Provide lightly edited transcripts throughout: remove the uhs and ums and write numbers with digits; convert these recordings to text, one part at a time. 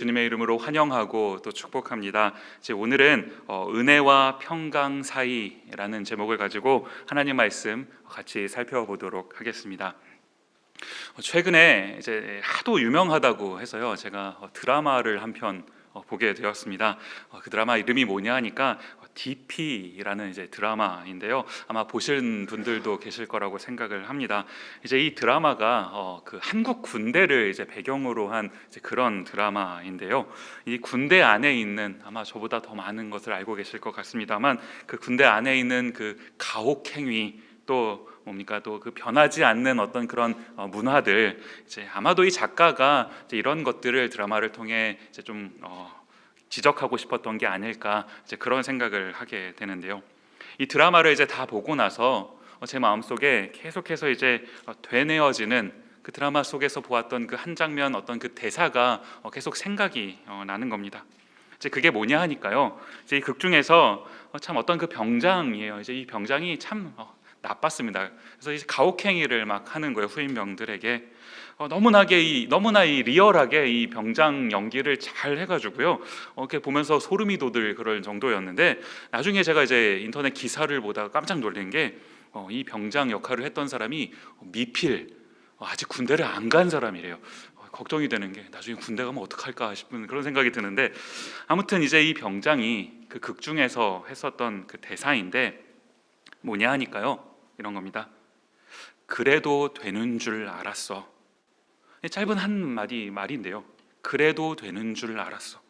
주님의 이름으로 환영하고 또 축복합니다. 오늘은 은혜와 평강 사이라는 제목을 가지고 하나님 말씀 같이 살펴보도록 하겠습니다. 최근에 이제 하도 유명하다고 해서요, 제가 드라마를 한 편 보게 되었습니다. 그 드라마 이름이 뭐냐 하니까 DP라는 이제 드라마인데요. 아마 보신 분들도 계실 거라고 생각을 합니다. 이제 이 드라마가 그 한국 군대를 이제 배경으로 한 이제 그런 드라마인데요. 이 군대 안에 있는, 아마 저보다 더 많은 것을 알고 계실 것 같습니다만, 그 군대 안에 있는 그 가혹행위, 또 뭡니까, 또 그 변하지 않는 어떤 그런 문화들, 이제 아마도 이 작가가 이제 이런 것들을 드라마를 통해 이제 좀 지적하고 싶었던 게 아닐까, 이제 그런 생각을 하게 되는데요. 이 드라마를 이제 다 보고 나서 제 마음속에 계속해서 이제 되뇌어지는, 그 드라마 속에서 보았던 그 한 장면, 어떤 그 대사가 계속 생각이 나는 겁니다. 이제 그게 뭐냐 하니까요, 이제 이 극 중에서 참 어떤 그 병장이에요. 이제 이 병장이 참 나빴습니다. 그래서 이제 가혹행위를 막 하는 거예요, 후임병들에게. 너무나 이 리얼하게 이 병장 연기를 잘 해가지고요, 이렇게 보면서 소름이 돋을 그럴 정도였는데, 나중에 제가 이제 인터넷 기사를 보다가 깜짝 놀란 게, 이 병장 역할을 했던 사람이 미필, 아직 군대를 안 간 사람이래요. 걱정이 되는 게, 나중에 군대 가면 어떡할까 싶은 그런 생각이 드는데, 아무튼 이제 이 병장이 그 극 중에서 했었던 그 대사인데 뭐냐 하니까요, 이런 겁니다. 그래도 되는 줄 알았어. 짧은 말인데요. 그래도 되는 줄 알았어.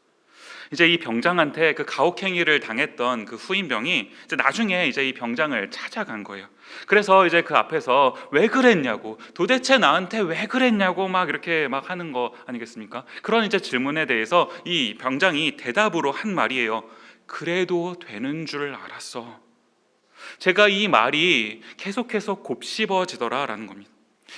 이제 이 병장한테 그 가혹행위를 당했던 그 후임병이 이제 나중에 이제 이 병장을 찾아간 거예요. 그래서 이제 그 앞에서 왜 그랬냐고, 도대체 나한테 왜 그랬냐고 막 이렇게 막 하는 거 아니겠습니까? 그런 이제 질문에 대해서 이 병장이 대답으로 한 말이에요. 그래도 되는 줄 알았어. 제가 이 말이 계속해서 곱씹어지더라라는 겁니다.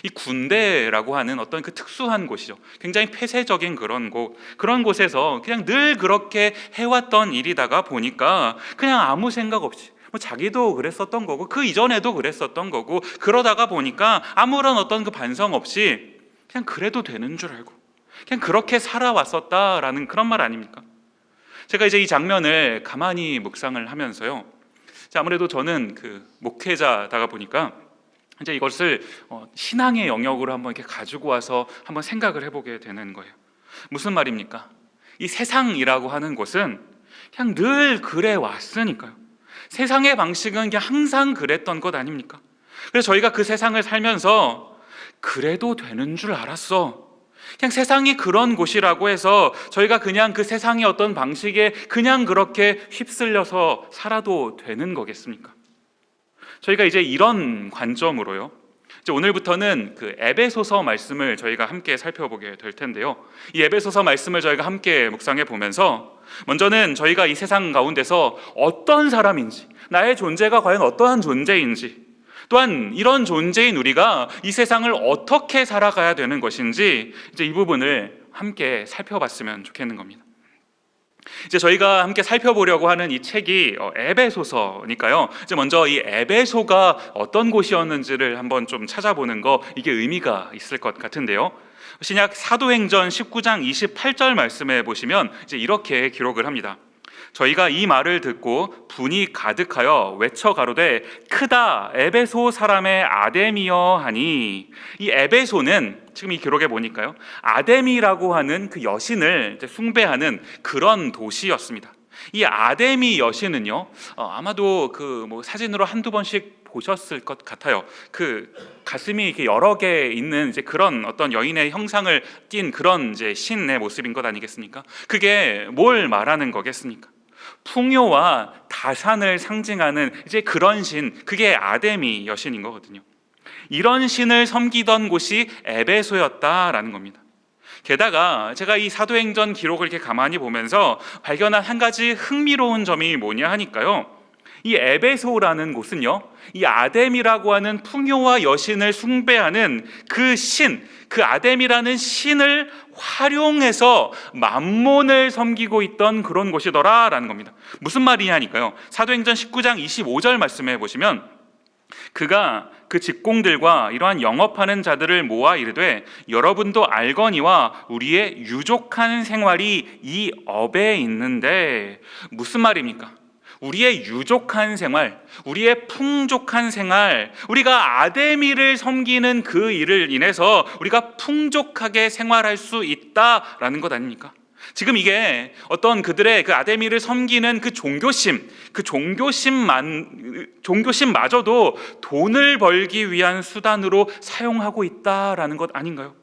이 군대라고 하는 어떤 그 특수한 곳이죠. 굉장히 폐쇄적인 그런 곳에서 그냥 늘 그렇게 해왔던 일이다가 보니까 그냥 아무 생각 없이, 자기도 그랬었던 거고 그 이전에도 그랬었던 거고, 그러다가 보니까 아무런 어떤 그 반성 없이 그냥 그래도 되는 줄 알고 그냥 그렇게 살아왔었다라는 그런 말 아닙니까? 제가 이제 이 장면을 가만히 묵상을 하면서요, 아무래도 저는 그 목회자다가 보니까 이제 이것을 신앙의 영역으로 한번 이렇게 가지고 와서 한번 생각을 해보게 되는 거예요. 무슨 말입니까? 이 세상이라고 하는 곳은 그냥 늘 그래 왔으니까요. 세상의 방식은 그냥 항상 그랬던 것 아닙니까? 그래서 저희가 그 세상을 살면서 그래도 되는 줄 알았어. 그냥 세상이 그런 곳이라고 해서 저희가 그냥 그 세상의 어떤 방식에 그냥 그렇게 휩쓸려서 살아도 되는 거겠습니까? 저희가 이제 이런 관점으로요, 이제 오늘부터는 그 에베소서 말씀을 저희가 함께 살펴보게 될 텐데요, 이 에베소서 말씀을 저희가 함께 묵상해 보면서 먼저는 저희가 이 세상 가운데서 어떤 사람인지, 나의 존재가 과연 어떠한 존재인지, 또한 이런 존재인 우리가 이 세상을 어떻게 살아가야 되는 것인지, 이제 이 부분을 함께 살펴봤으면 좋겠는 겁니다. 이제 저희가 함께 살펴보려고 하는 이 책이 에베소서니까요, 이제 먼저 이 에베소가 어떤 곳이었는지를 한번 좀 찾아보는 거, 이게 의미가 있을 것 같은데요. 신약 사도행전 19장 28절 말씀에 보시면 이제 이렇게 기록을 합니다. 저희가 이 말을 듣고 분이 가득하여 외쳐 가로되 크다 에베소 사람의 아데미여 하니, 이 에베소는 지금 이 기록에 보니까요, 아데미라고 하는 그 여신을 이제 숭배하는 그런 도시였습니다. 이 아데미 여신은요, 아마도 그 사진으로 한두 번씩 보셨을 것 같아요. 그 가슴이 이렇게 여러 개 있는 이제 그런 어떤 여인의 형상을 띈 그런 이제 신의 모습인 것 아니겠습니까? 그게 뭘 말하는 거겠습니까? 풍요와 다산을 상징하는 이제 그런 신, 그게 아데미 여신인 거거든요. 이런 신을 섬기던 곳이 에베소였다라는 겁니다. 게다가 제가 이 사도행전 기록을 이렇게 가만히 보면서 발견한 한 가지 흥미로운 점이 뭐냐 하니까요, 이 에베소라는 곳은요, 이 아데미라고 하는 풍요와 여신을 숭배하는 그 신, 그 아데미라는 신을 활용해서 만몬을 섬기고 있던 그런 곳이더라라는 겁니다. 무슨 말이냐니까요, 사도행전 19장 25절 말씀에 보시면 그가 그 직공들과 이러한 영업하는 자들을 모아 이르되 여러분도 알거니와 우리의 유족한 생활이 이 업에 있는데. 무슨 말입니까? 우리의 유족한 생활, 우리의 풍족한 생활, 우리가 아데미를 섬기는 그 일을 인해서 우리가 풍족하게 생활할 수 있다라는 것 아닙니까? 지금 이게 어떤 그들의 그 아데미를 섬기는 그 종교심마저도 돈을 벌기 위한 수단으로 사용하고 있다라는 것 아닌가요?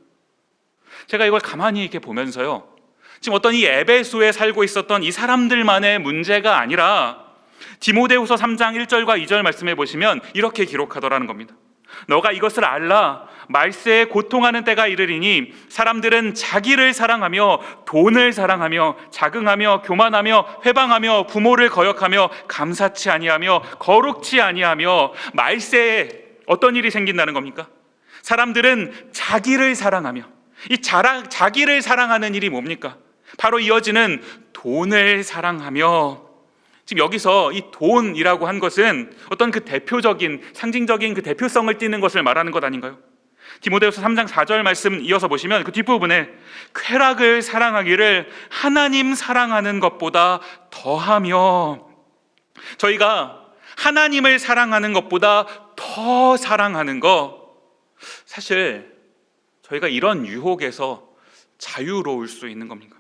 제가 이걸 가만히 이렇게 보면서요, 지금 어떤 이 에베소에 살고 있었던 이 사람들만의 문제가 아니라 디모데후서 3장 1절과 2절 말씀해 보시면 이렇게 기록하더라는 겁니다. 너가 이것을 알라. 말세에 고통하는 때가 이르리니 사람들은 자기를 사랑하며 돈을 사랑하며 자긍하며 교만하며 회방하며 부모를 거역하며 감사치 아니하며 거룩치 아니하며. 말세에 어떤 일이 생긴다는 겁니까? 사람들은 자기를 사랑하며, 자기를 사랑하는 일이 뭡니까? 바로 이어지는 돈을 사랑하며. 지금 여기서 이 돈이라고 한 것은 어떤 그 대표적인 상징적인 그 대표성을 띠는 것을 말하는 것 아닌가요? 디모데후서 3장 4절 말씀 이어서 보시면 그 뒷부분에 쾌락을 사랑하기를 하나님 사랑하는 것보다 더하며. 저희가 하나님을 사랑하는 것보다 더 사랑하는 것, 사실 저희가 이런 유혹에서 자유로울 수 있는 겁니까?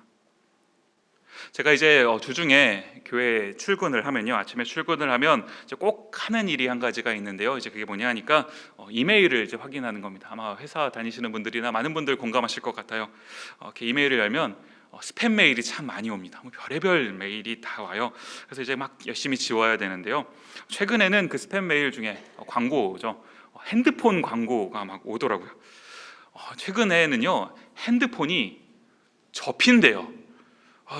제가 이제 주중에 교회 출근을 하면요, 아침에 출근을 하면 이제 꼭 하는 일이 한 가지가 있는데요. 이제 그게 뭐냐 하니까 이메일을 이제 확인하는 겁니다. 아마 회사 다니시는 분들이나 많은 분들 공감하실 것 같아요. 이렇게 이메일을 열면 스팸 메일이 참 많이 옵니다. 별의별 메일이 다 와요. 그래서 이제 막 열심히 지워야 되는데요. 최근에는 그 스팸 메일 중에 광고죠. 핸드폰 광고가 막 오더라고요. 최근에는요, 핸드폰이 접힌대요.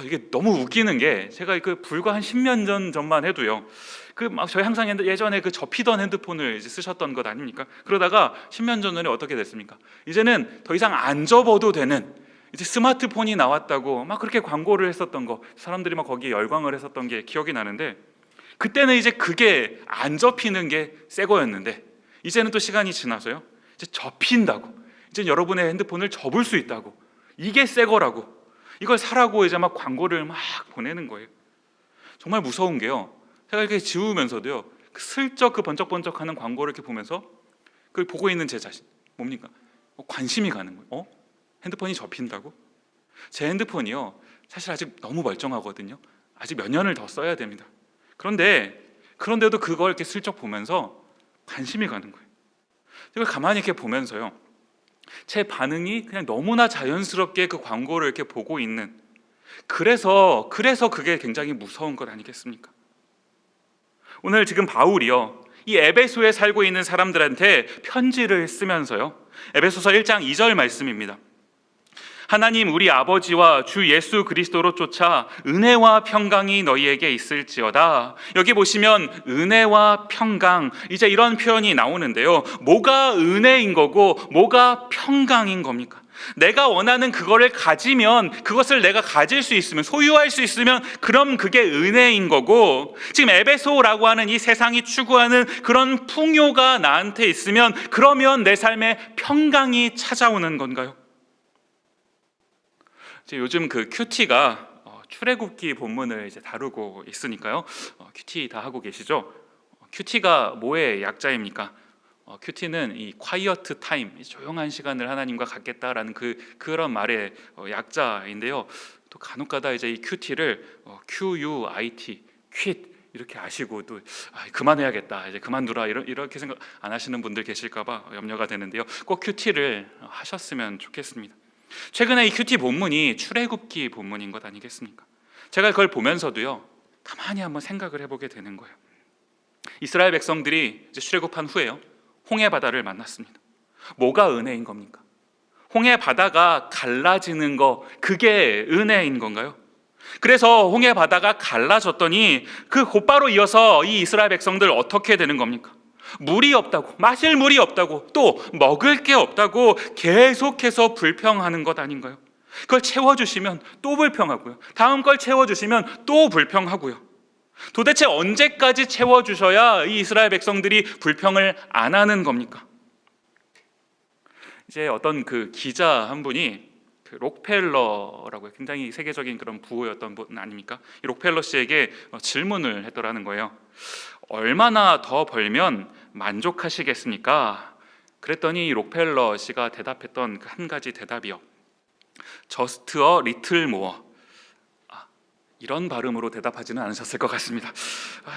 이게 너무 웃기는 게, 제가 그 불과 한 10년 전만 해도요, 저희 항상 예전에 그 접히던 핸드폰을 이제 쓰셨던 것 아닙니까? 그러다가 10년 전에 어떻게 됐습니까? 이제는 더 이상 안 접어도 되는 이제 스마트폰이 나왔다고 막 그렇게 광고를 했었던 거, 사람들이 막 거기에 열광을 했었던 게 기억이 나는데, 그때는 이제 그게 안 접히는 게 새 거였는데, 이제는 또 시간이 지나서요, 이제 접힌다고, 이제 여러분의 핸드폰을 접을 수 있다고, 이게 새 거라고, 이걸 사라고 이제 막 광고를 막 보내는 거예요. 정말 무서운 게요, 제가 이렇게 지우면서도요, 슬쩍 그 번쩍번쩍하는 광고를 이렇게 보면서 그걸 보고 있는 제 자신, 뭡니까? 관심이 가는 거예요. 핸드폰이 접힌다고? 제 핸드폰이요, 사실 아직 너무 멀쩡하거든요. 아직 몇 년을 더 써야 됩니다. 그런데도 그걸 이렇게 슬쩍 보면서 관심이 가는 거예요. 이걸 가만히 이렇게 보면서요, 제 반응이 그냥 너무나 자연스럽게 그 광고를 이렇게 보고 있는, 그래서 그게 굉장히 무서운 것 아니겠습니까? 오늘 지금 바울이요, 이 에베소에 살고 있는 사람들한테 편지를 쓰면서요, 에베소서 1장 2절 말씀입니다. 하나님 우리 아버지와 주 예수 그리스도로 쫓아 은혜와 평강이 너희에게 있을지어다. 여기 보시면 은혜와 평강, 이제 이런 표현이 나오는데요, 뭐가 은혜인 거고 뭐가 평강인 겁니까? 내가 원하는 그거를 가지면, 그것을 내가 가질 수 있으면, 소유할 수 있으면, 그럼 그게 은혜인 거고, 지금 에베소라고 하는 이 세상이 추구하는 그런 풍요가 나한테 있으면, 그러면 내 삶에 평강이 찾아오는 건가요? 요즘 그 큐티가 출애굽기 본문을 이제 다루고 있으니까요, 큐티 다 하고 계시죠? 큐티가 뭐의 약자입니까? 큐티는 이 quiet time, 조용한 시간을 하나님과 갖겠다라는 그런 말의 약자인데요. 또 간혹가다 이제 이 큐티를 QUIT, quit 이렇게 아시고 또 그만해야겠다, 이제 그만두라 이렇게 생각 안 하시는 분들 계실까봐 염려가 되는데요. 꼭 큐티를 하셨으면 좋겠습니다. 최근에 이 큐티 본문이 출애굽기 본문인 것 아니겠습니까? 제가 그걸 보면서도요, 가만히 한번 생각을 해보게 되는 거예요. 이스라엘 백성들이 이제 출애굽한 후에요, 홍해 바다를 만났습니다. 뭐가 은혜인 겁니까? 홍해 바다가 갈라지는 거, 그게 은혜인 건가요? 그래서 홍해 바다가 갈라졌더니 그 곧바로 이어서 이 이스라엘 백성들 어떻게 되는 겁니까? 물이 없다고, 마실 물이 없다고, 또 먹을 게 없다고 계속해서 불평하는 것 아닌가요? 그걸 채워주시면 또 불평하고요, 다음 걸 채워주시면 또 불평하고요. 도대체 언제까지 채워주셔야 이 이스라엘 백성들이 불평을 안 하는 겁니까? 이제 어떤 그 기자 한 분이 그 록펠러라고 굉장히 세계적인 그런 부호였던 분 아닙니까? 이 록펠러 씨에게 질문을 했더라는 거예요. 얼마나 더 벌면 만족하시겠습니까? 그랬더니 이 록펠러 씨가 대답했던 그 한 가지 대답이요. Just a little more. 이런 발음으로 대답하지는 않으셨을 것 같습니다.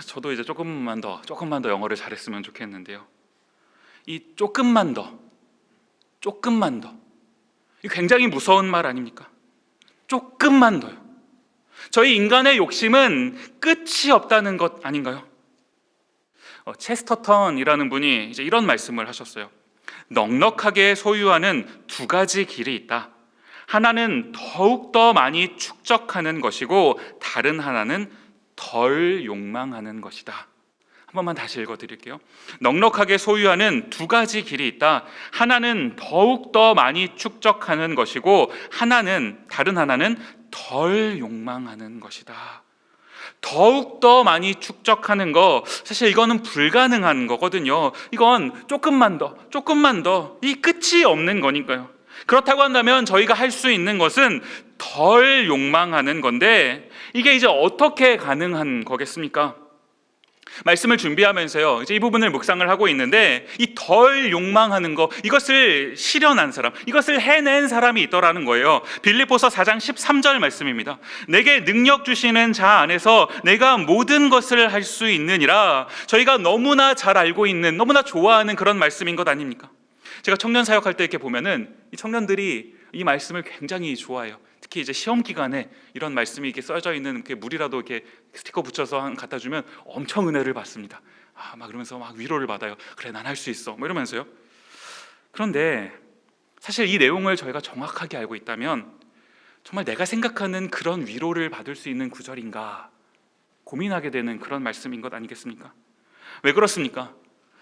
저도 이제 조금만 더 영어를 잘했으면 좋겠는데요. 이 조금만 더. 이 굉장히 무서운 말 아닙니까? 조금만 더요. 저희 인간의 욕심은 끝이 없다는 것 아닌가요? 체스터턴이라는 분이 이제 이런 말씀을 하셨어요. 넉넉하게 소유하는 두 가지 길이 있다. 하나는 더욱더 많이 축적하는 것이고 다른 하나는 덜 욕망하는 것이다. 한 번만 다시 읽어드릴게요. 넉넉하게 소유하는 두 가지 길이 있다. 하나는 더욱더 많이 축적하는 것이고 다른 하나는 덜 욕망하는 것이다. 더욱더 많이 축적하는 거, 사실 이거는 불가능한 거거든요. 이건 조금만 더, 이 끝이 없는 거니까요. 그렇다고 한다면 저희가 할 수 있는 것은 덜 욕망하는 건데, 이게 이제 어떻게 가능한 거겠습니까? 말씀을 준비하면서요, 이제 이 부분을 묵상을 하고 있는데, 이 덜 욕망하는 거, 이것을 실현한 사람, 이것을 해낸 사람이 있더라는 거예요. 빌립보서 4장 13절 말씀입니다. 내게 능력 주시는 자 안에서 내가 모든 것을 할 수 있느니라. 저희가 너무나 잘 알고 있는, 너무나 좋아하는 그런 말씀인 것 아닙니까? 제가 청년 사역할 때 이렇게 보면은 이 청년들이 이 말씀을 굉장히 좋아해요. 특히 이제 시험 기간에 이런 말씀이 이렇게 써져 있는 이렇게 물이라도 이렇게 스티커 붙여서 갖다 주면 엄청 은혜를 받습니다. 막 그러면서 막 위로를 받아요. 그래, 난 할 수 있어. 뭐 이러면서요. 그런데 사실 이 내용을 저희가 정확하게 알고 있다면 정말 내가 생각하는 그런 위로를 받을 수 있는 구절인가 고민하게 되는 그런 말씀인 것 아니겠습니까? 왜 그렇습니까?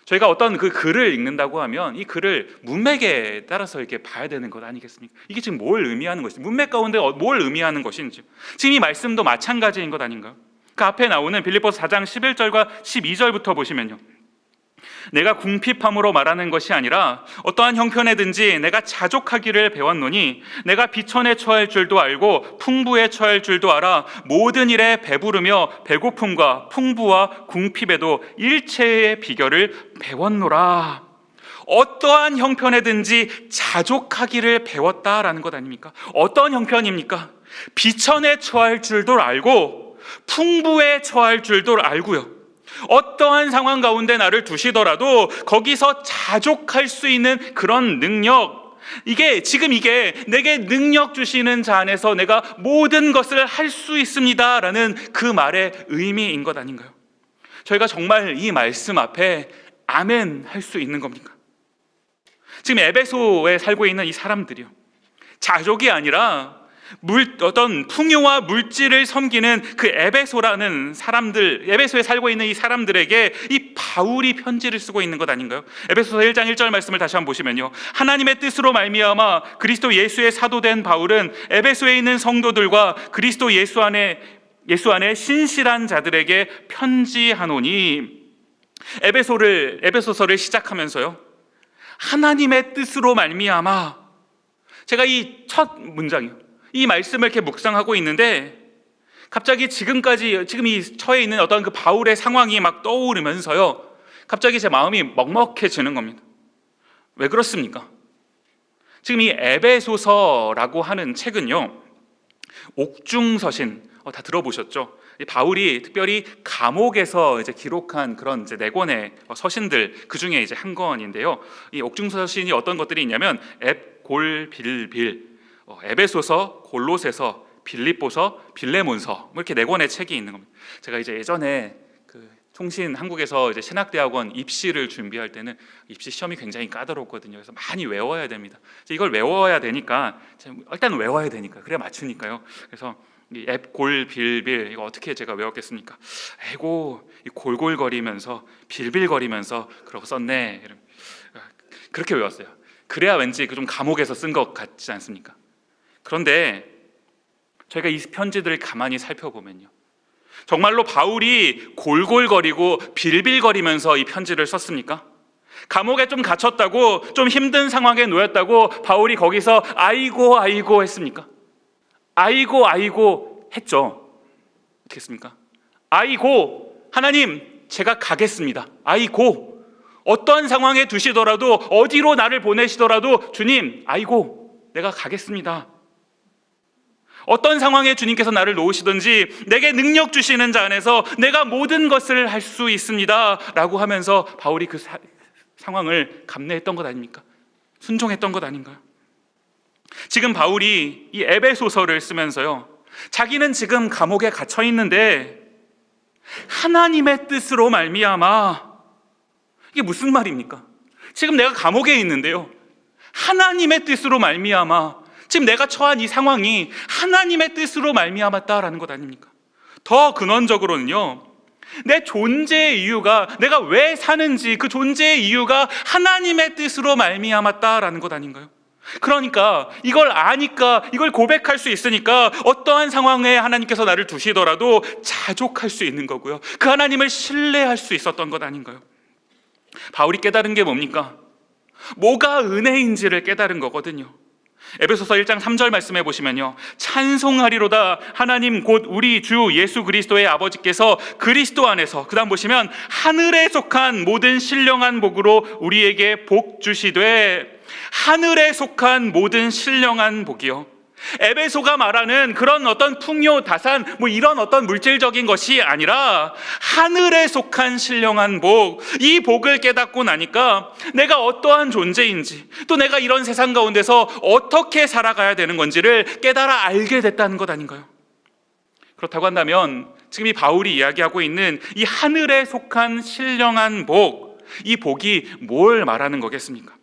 저희가 어떤 그 글을 읽는다고 하면 이 글을 문맥에 따라서 이렇게 봐야 되는 것 아니겠습니까? 이게 지금 뭘 의미하는 것인지, 문맥 가운데 뭘 의미하는 것인지, 지금 이 말씀도 마찬가지인 것 아닌가요? 그 앞에 나오는 빌립보서 4장 11절과 12절부터 보시면요, 내가 궁핍함으로 말하는 것이 아니라 어떠한 형편에든지 내가 자족하기를 배웠노니 내가 비천에 처할 줄도 알고 풍부에 처할 줄도 알아 모든 일에 배부르며 배고픔과 풍부와 궁핍에도 일체의 비결을 배웠노라. 어떠한 형편에든지 자족하기를 배웠다라는 것 아닙니까? 어떤 형편입니까? 비천에 처할 줄도 알고 풍부에 처할 줄도 알고요, 어떠한 상황 가운데 나를 두시더라도 거기서 자족할 수 있는 그런 능력, 이게 내게 능력 주시는 자 안에서 내가 모든 것을 할 수 있습니다 라는 그 말의 의미인 것 아닌가요? 저희가 정말 이 말씀 앞에 아멘 할 수 있는 겁니까? 지금 에베소에 살고 있는 이 사람들이요, 자족이 아니라 어떤 풍요와 물질을 섬기는 그 에베소라는 사람들, 에베소에 살고 있는 이 사람들에게 이 바울이 편지를 쓰고 있는 것 아닌가요? 에베소서 1장 1절 말씀을 다시 한번 보시면요, 하나님의 뜻으로 말미암아 그리스도 예수의 사도된 바울은 에베소에 있는 성도들과 그리스도 예수 안에 신실한 자들에게 편지하노니, 에베소서를 시작하면서요, 하나님의 뜻으로 말미암아, 제가 이 첫 문장이요, 이 말씀을 이렇게 묵상하고 있는데 갑자기 지금 이 처해 있는 어떤 그 바울의 상황이 막 떠오르면서요, 갑자기 제 마음이 먹먹해지는 겁니다. 왜 그렇습니까? 지금 이 에베소서라고 하는 책은요, 옥중서신, 다 들어보셨죠? 바울이 특별히 감옥에서 이제 기록한 그런 이제 네 권의 서신들, 그 중에 이제 한 권인데요, 이 옥중서신이 어떤 것들이 있냐면 골빌빌, 에베소서, 골로새서, 빌립보서, 빌레몬서, 뭐 이렇게 네 권의 책이 있는 겁니다. 제가 이제 예전에 그 통신 한국에서 이제 신학대학원 입시를 준비할 때는 입시 시험이 굉장히 까다롭거든요. 그래서 많이 외워야 됩니다. 이걸 외워야 되니까 일단 외워야 되니까, 그래야 맞추니까요. 그래서 이 골빌빌 이거 어떻게 제가 외웠겠습니까? 아이고, 골골거리면서 빌빌거리면서 그러고 썼네. 그렇게 외웠어요. 그래야 왠지 좀 감옥에서 쓴 것 같지 않습니까? 그런데 저희가 이 편지들을 가만히 살펴보면요, 정말로 바울이 골골거리고 빌빌거리면서 이 편지를 썼습니까? 감옥에 좀 갇혔다고, 좀 힘든 상황에 놓였다고 바울이 거기서 아이고 아이고 했습니까? 아이고 아이고 했죠. 어떻게 했습니까? 아이고 하나님 제가 가겠습니다. 아이고 어떠한 상황에 두시더라도, 어디로 나를 보내시더라도 주님 아이고 내가 가겠습니다. 어떤 상황에 주님께서 나를 놓으시든지 내게 능력 주시는 자 안에서 내가 모든 것을 할 수 있습니다 라고 하면서 바울이 그 상황을 감내했던 것 아닙니까? 순종했던 것 아닌가요? 지금 바울이 이 에베소서를 쓰면서요, 자기는 지금 감옥에 갇혀 있는데 하나님의 뜻으로 말미암아, 이게 무슨 말입니까? 지금 내가 감옥에 있는데요, 하나님의 뜻으로 말미암아, 지금 내가 처한 이 상황이 하나님의 뜻으로 말미암았다라는 것 아닙니까? 더 근원적으로는요, 내 존재의 이유가, 내가 왜 사는지 그 존재의 이유가 하나님의 뜻으로 말미암았다라는 것 아닌가요? 그러니까 이걸 아니까, 이걸 고백할 수 있으니까 어떠한 상황에 하나님께서 나를 두시더라도 자족할 수 있는 거고요, 그 하나님을 신뢰할 수 있었던 것 아닌가요? 바울이 깨달은 게 뭡니까? 뭐가 은혜인지를 깨달은 거거든요. 에베소서 1장 3절 말씀해 보시면요, 찬송하리로다 하나님 곧 우리 주 예수 그리스도의 아버지께서 그리스도 안에서, 그 다음 보시면 하늘에 속한 모든 신령한 복으로 우리에게 복 주시되, 하늘에 속한 모든 신령한 복이요, 에베소가 말하는 그런 어떤 풍요, 다산, 이런 어떤 물질적인 것이 아니라 하늘에 속한 신령한 복, 이 복을 깨닫고 나니까 내가 어떠한 존재인지, 또 내가 이런 세상 가운데서 어떻게 살아가야 되는 건지를 깨달아 알게 됐다는 것 아닌가요? 그렇다고 한다면 지금 이 바울이 이야기하고 있는 이 하늘에 속한 신령한 복, 이 복이 뭘 말하는 거겠습니까?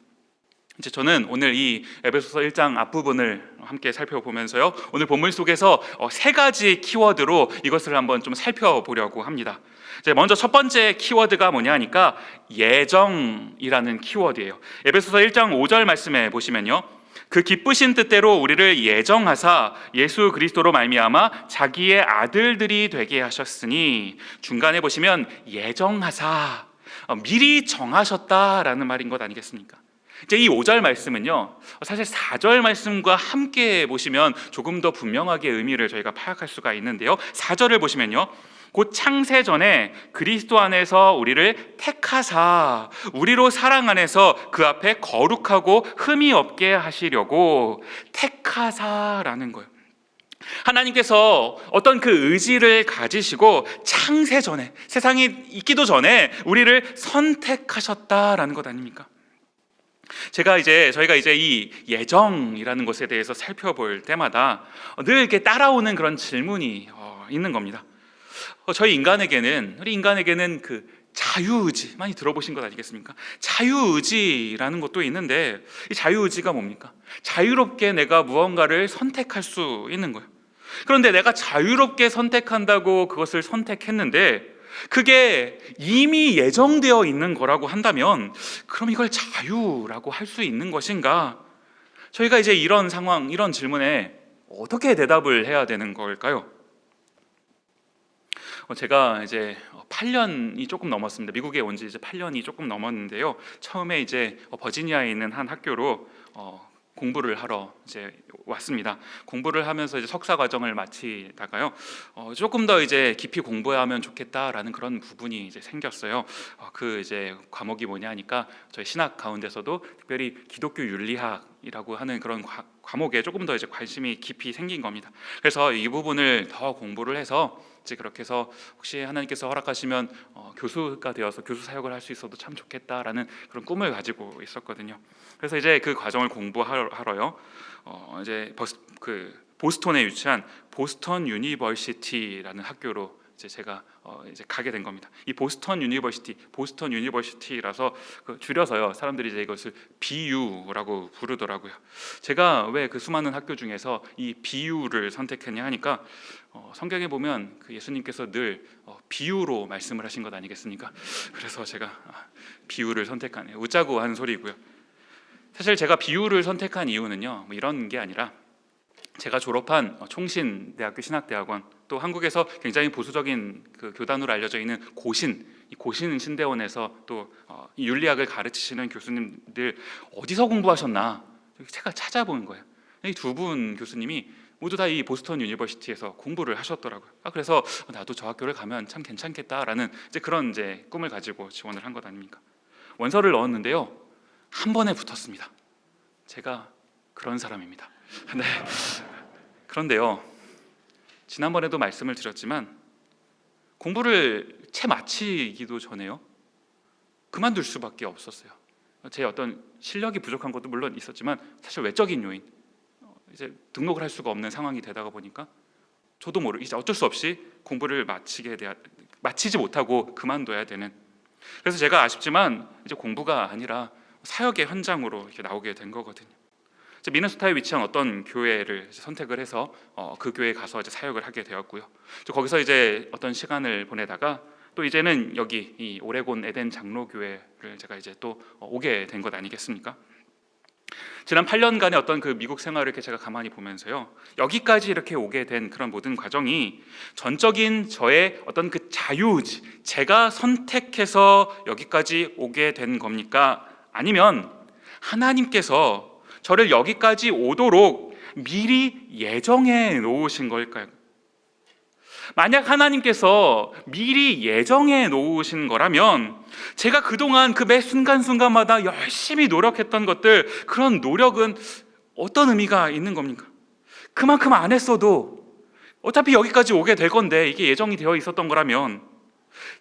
이제 저는 오늘 이 에베소서 1장 앞부분을 함께 살펴보면서요, 오늘 본문 속에서 세 가지 키워드로 이것을 한번 좀 살펴보려고 합니다. 이제 먼저 첫 번째 키워드가 뭐냐 하니까 예정이라는 키워드예요. 에베소서 1장 5절 말씀에 보시면요, 그 기쁘신 뜻대로 우리를 예정하사 예수 그리스도로 말미암아 자기의 아들들이 되게 하셨으니, 중간에 보시면 예정하사, 미리 정하셨다라는 말인 것 아니겠습니까? 이제 이 5절 말씀은요, 사실 4절 말씀과 함께 보시면 조금 더 분명하게 의미를 저희가 파악할 수가 있는데요, 4절을 보시면요, 곧 창세 전에 그리스도 안에서 우리를 택하사 우리로 사랑 안에서 그 앞에 거룩하고 흠이 없게 하시려고 택하사라는 거예요. 하나님께서 어떤 그 의지를 가지시고 창세 전에, 세상이 있기도 전에 우리를 선택하셨다라는 것 아닙니까? 저희가 이제 이 예정이라는 것에 대해서 살펴볼 때마다 늘 이렇게 따라오는 그런 질문이 있는 겁니다. 우리 인간에게는 그 자유의지, 많이 들어보신 것 아니겠습니까? 자유의지라는 것도 있는데, 이 자유의지가 뭡니까? 자유롭게 내가 무언가를 선택할 수 있는 거예요. 그런데 내가 자유롭게 선택한다고 그것을 선택했는데 그게 이미 예정되어 있는 거라고 한다면, 그럼 이걸 자유라고 할 수 있는 것인가? 저희가 이제 이런 상황, 이런 질문에 어떻게 대답을 해야 되는 걸까요? 제가 이제 8년이 조금 넘었습니다. 미국에 온 지 이제 8년이 조금 넘었는데요, 처음에 이제 버지니아에 있는 한 학교로 공부를 하러 이제 왔습니다. 공부를 하면서 이제 석사 과정을 마치다가요, 조금 더 이제 깊이 공부하면 좋겠다라는 그런 부분이 이제 생겼어요. 그 이제 과목이 뭐냐 하니까 저희 신학 가운데서도 특별히 기독교 윤리학이라고 하는 그런 과목에 조금 더 이제 관심이 깊이 생긴 겁니다. 그래서 이 부분을 더 공부를 해서 이제 그렇게 해서 혹시 하나님께서 허락하시면 교수가 되어서 교수 사역을 할 수 있어도 참 좋겠다라는 그런 꿈을 가지고 있었거든요. 그래서 이제 그 과정을 공부하러요, 이제 보스턴에 위치한 보스턴 유니버시티라는 학교로 이제 제가 이제 가게 된 겁니다. 이 보스턴 유니버시티라서 줄여서요, 사람들이 이제 이것을 BU라고 부르더라고요. 제가 왜 그 수많은 학교 중에서 이 BU를 선택했냐 하니까 성경에 보면 그 예수님께서 늘 비유로 말씀을 하신 것 아니겠습니까? 그래서 제가 비유를 선택하네요. 웃자고 하는 소리고요. 사실 제가 비유를 선택한 이유는요, 이런 게 아니라 제가 졸업한 총신대학교 신학대학원 또 한국에서 굉장히 보수적인 그 교단으로 알려져 있는 이 고신 신대원에서 또 이 윤리학을 가르치시는 교수님들 어디서 공부하셨나 제가 찾아본 거예요. 이 두 분 교수님이 모두 다 이 보스턴 유니버시티에서 공부를 하셨더라고요. 그래서 나도 저 학교를 가면 참 괜찮겠다라는 그런 꿈을 가지고 지원을 한 것 아닙니까? 원서를 넣었는데요, 한 번에 붙었습니다. 제가 그런 사람입니다. 네. 그런데요, 지난번에도 말씀을 드렸지만 공부를 채 마치기도 전에요, 그만둘 수밖에 없었어요. 제 어떤 실력이 부족한 것도 물론 있었지만 사실 외적인 요인, 이제 등록을 할 수가 없는 상황이 되다가 보니까 저도 모르게 이제 어쩔 수 없이 공부를 마치지 못하고 그만둬야 되는. 그래서 제가 아쉽지만 이제 공부가 아니라 사역의 현장으로 이렇게 나오게 된 거거든요. 미네소타에 위치한 어떤 교회를 선택을 해서 그 교회에 가서 이제 사역을 하게 되었고요. 거기서 이제 어떤 시간을 보내다가 또 이제는 여기 이 오레곤 에덴 장로교회를 제가 이제 또 오게 된 것 아니겠습니까? 지난 8년간의 어떤 그 미국 생활을 이렇게 제가 가만히 보면서요, 여기까지 이렇게 오게 된 그런 모든 과정이 전적인 저의 어떤 그 자유의지, 제가 선택해서 여기까지 오게 된 겁니까? 아니면 하나님께서 저를 여기까지 오도록 미리 예정해 놓으신 걸까요? 만약 하나님께서 미리 예정해 놓으신 거라면 제가 그동안 그 매 순간순간마다 열심히 노력했던 것들, 그런 노력은 어떤 의미가 있는 겁니까? 그만큼 안 했어도 어차피 여기까지 오게 될 건데 이게 예정이 되어 있었던 거라면,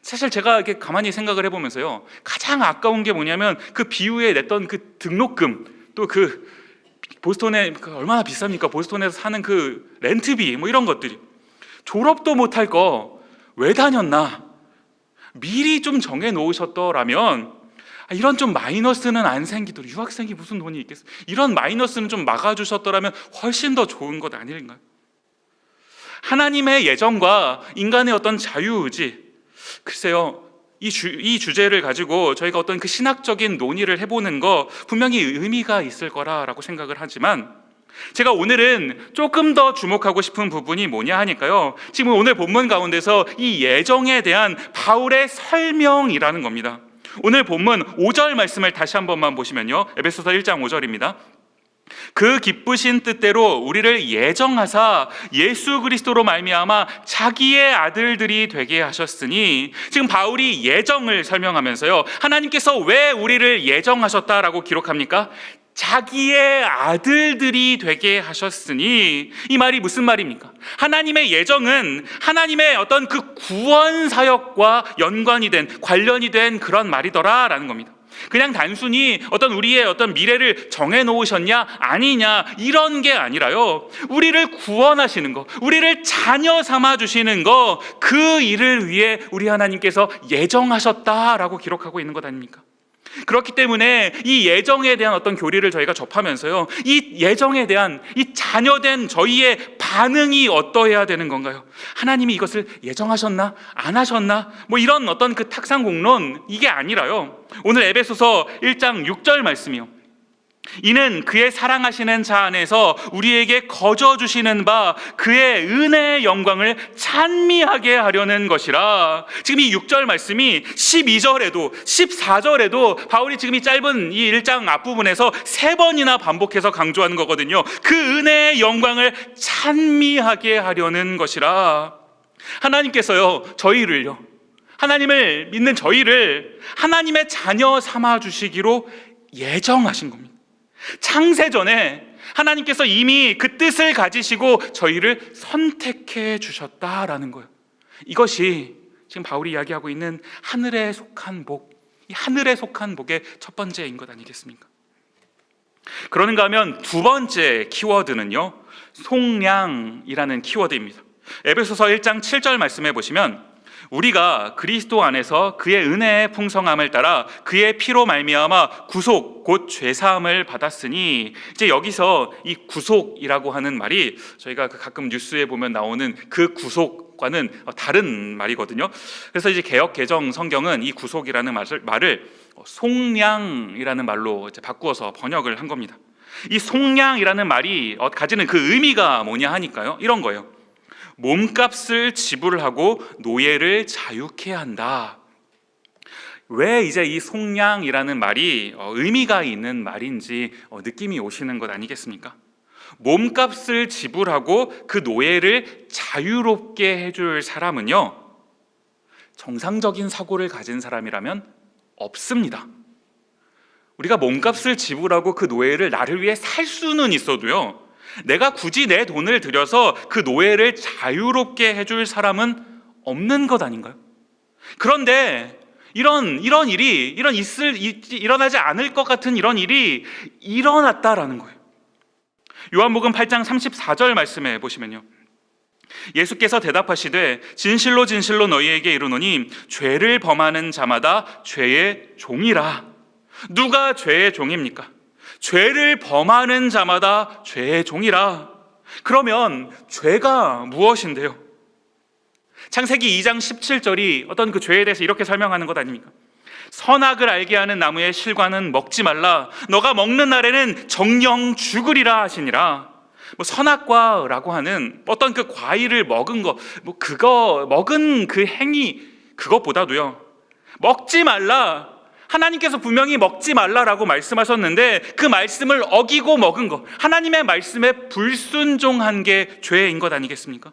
사실 제가 이렇게 가만히 생각을 해보면서요, 가장 아까운 게 뭐냐면 그 비유에 냈던 그 등록금, 또 그 보스턴에 얼마나 비쌉니까? 보스턴에서 사는 그 렌트비, 뭐 이런 것들이, 졸업도 못할 거 왜 다녔나? 미리 좀 정해 놓으셨더라면 이런 좀 마이너스는 안 생기도록, 유학생이 무슨 돈이 있겠어, 이런 마이너스는 좀 막아주셨더라면 훨씬 더 좋은 것 아닐까요? 하나님의 예정과 인간의 어떤 자유의지, 글쎄요, 이 주제를 가지고 저희가 어떤 그 신학적인 논의를 해보는 거 분명히 의미가 있을 거라고 생각을 하지만, 제가 오늘은 조금 더 주목하고 싶은 부분이 뭐냐 하니까요, 지금 오늘 본문 가운데서 이 예정에 대한 바울의 설명이라는 겁니다. 오늘 본문 5절 말씀을 다시 한 번만 보시면요, 에베소서 1장 5절입니다. 그 기쁘신 뜻대로 우리를 예정하사 예수 그리스도로 말미암아 자기의 아들들이 되게 하셨으니, 지금 바울이 예정을 설명하면서요, 하나님께서 왜 우리를 예정하셨다라고 기록합니까? 자기의 아들들이 되게 하셨으니, 이 말이 무슨 말입니까? 하나님의 예정은 하나님의 어떤 그 구원 사역과 연관이 된, 관련이 된 그런 말이더라라는 겁니다. 그냥 단순히 어떤 우리의 어떤 미래를 정해 놓으셨냐 아니냐 이런 게 아니라요, 우리를 구원하시는 거, 우리를 자녀 삼아 주시는 거, 그 일을 위해 우리 하나님께서 예정하셨다라고 기록하고 있는 것 아닙니까? 그렇기 때문에 이 예정에 대한 어떤 교리를 저희가 접하면서요, 이 예정에 대한 이 자녀된 저희의 반응이 어떠해야 되는 건가요? 하나님이 이것을 예정하셨나? 안 하셨나? 뭐 이런 어떤 그 탁상공론, 이게 아니라요, 오늘 에베소서 1장 6절 말씀이요, 이는 그의 사랑하시는 자 안에서 우리에게 거저 주시는 바 그의 은혜의 영광을 찬미하게 하려는 것이라. 지금 이 6절 말씀이 12절에도 14절에도 바울이 지금 이 짧은 이 1장 앞부분에서 3번이나 반복해서 강조하는 거거든요. 그 은혜의 영광을 찬미하게 하려는 것이라. 하나님께서요, 저희를요, 하나님을 믿는 저희를 하나님의 자녀 삼아 주시기로 예정하신 겁니다. 창세전에 하나님께서 이미 그 뜻을 가지시고 저희를 선택해 주셨다라는 거예요. 이것이 지금 바울이 이야기하고 있는 하늘에 속한 복, 이 하늘에 속한 복의 첫 번째인 것 아니겠습니까? 그러는가 하면 두 번째 키워드는요, 속량이라는 키워드입니다. 에베소서 1장 7절 말씀해 보시면, 우리가 그리스도 안에서 그의 은혜의 풍성함을 따라 그의 피로 말미암아 구속 곧 죄사함을 받았으니, 이제 여기서 이 구속이라고 하는 말이 저희가 가끔 뉴스에 보면 나오는 그 구속과는 다른 말이거든요. 그래서 이제 개역 개정 성경은 이 구속이라는 말을 속량이라는 말로 이제 바꾸어서 번역을 한 겁니다. 이 속량이라는 말이 가지는 그 의미가 뭐냐 하니까요, 이런 거예요. 몸값을 지불하고 노예를 자유케 한다. 왜 이제 이 속량이라는 말이 의미가 있는 말인지 느낌이 오시는 것 아니겠습니까? 몸값을 지불하고 그 노예를 자유롭게 해줄 사람은요, 정상적인 사고를 가진 사람이라면 없습니다. 우리가 몸값을 지불하고 그 노예를 나를 위해 살 수는 있어도요, 내가 굳이 내 돈을 들여서 그 노예를 자유롭게 해줄 사람은 없는 것 아닌가요? 그런데 이런 일이 일어나지 않을 것 같은 이런 일이 일어났다라는 거예요. 요한복음 8장 34절 말씀에 보시면요, 예수께서 대답하시되 진실로 진실로 너희에게 이르노니 죄를 범하는 자마다 죄의 종이라. 누가 죄의 종입니까? 죄를 범하는 자마다 죄의 종이라. 그러면 죄가 무엇인데요? 창세기 2장 17절이 어떤 그 죄에 대해서 이렇게 설명하는 것 아닙니까? 선악을 알게 하는 나무의 실과는 먹지 말라. 너가 먹는 날에는 정령 죽으리라 하시니라. 선악과라고 하는 어떤 그 과일을 먹은 거, 그거 먹은 그 행위, 그것보다도요, 먹지 말라. 하나님께서 분명히 먹지 말라라고 말씀하셨는데 그 말씀을 어기고 먹은 거, 하나님의 말씀에 불순종한 게 죄인 것 아니겠습니까?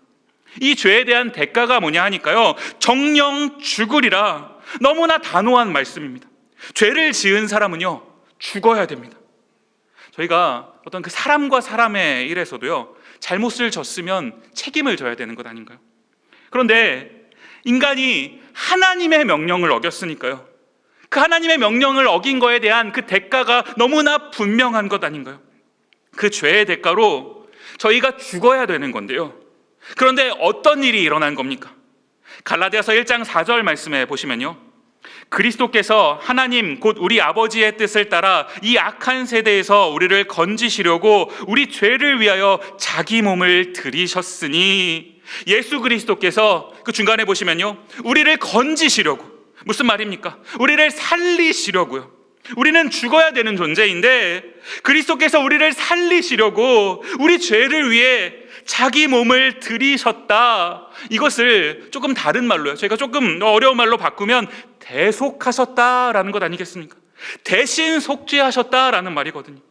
이 죄에 대한 대가가 뭐냐 하니까요, 정령 죽으리라. 너무나 단호한 말씀입니다. 죄를 지은 사람은요, 죽어야 됩니다. 저희가 어떤 그 사람과 사람의 일에서도요, 잘못을 졌으면 책임을 져야 되는 것 아닌가요? 그런데 인간이 하나님의 명령을 어겼으니까요, 그 하나님의 명령을 어긴 거에 대한 그 대가가 너무나 분명한 것 아닌가요? 그 죄의 대가로 저희가 죽어야 되는 건데요, 그런데 어떤 일이 일어난 겁니까? 갈라디아서 1장 4절 말씀에 보시면요, 그리스도께서 하나님 곧 우리 아버지의 뜻을 따라 이 악한 세대에서 우리를 건지시려고 우리 죄를 위하여 자기 몸을 들이셨으니, 예수 그리스도께서 그 중간에 보시면요, 우리를 건지시려고, 무슨 말입니까? 우리를 살리시려고요. 우리는 죽어야 되는 존재인데 그리스도께서 우리를 살리시려고 우리 죄를 위해 자기 몸을 들이셨다. 이것을 조금 다른 말로요, 저희가 조금 어려운 말로 바꾸면 대속하셨다라는 것 아니겠습니까? 대신 속죄하셨다라는 말이거든요.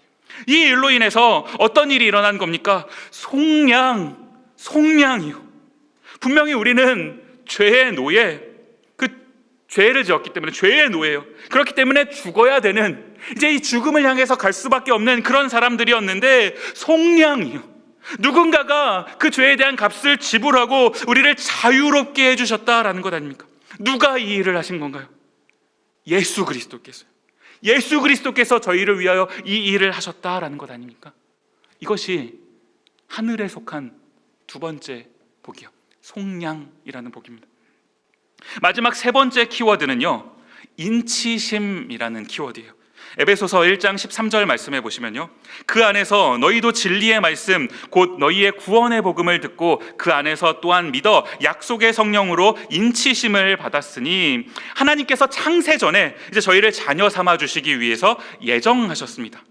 이 일로 인해서 어떤 일이 일어난 겁니까? 속량이요. 분명히 우리는 죄의 노예, 그 죄를 지었기 때문에 죄의 노예예요. 그렇기 때문에 죽어야 되는, 이제 이 죽음을 향해서 갈 수밖에 없는 그런 사람들이었는데, 속량이요, 누군가가 그 죄에 대한 값을 지불하고 우리를 자유롭게 해주셨다라는 것 아닙니까? 누가 이 일을 하신 건가요? 예수 그리스도께서요. 예수 그리스도께서 저희를 위하여 이 일을 하셨다라는 것 아닙니까? 이것이 하늘에 속한 두 번째 복이요, 속량이라는 복입니다. 마지막 세 번째 키워드는요, 인치심이라는 키워드예요. 에베소서 1장 13절 말씀해 보시면요, 그 안에서 너희도 진리의 말씀 곧 너희의 구원의 복음을 듣고 그 안에서 또한 믿어 약속의 성령으로 인치심을 받았으니 하나님께서 창세 전에 이제 저희를 자녀 삼아 주시기 위해서 예정하셨습니다.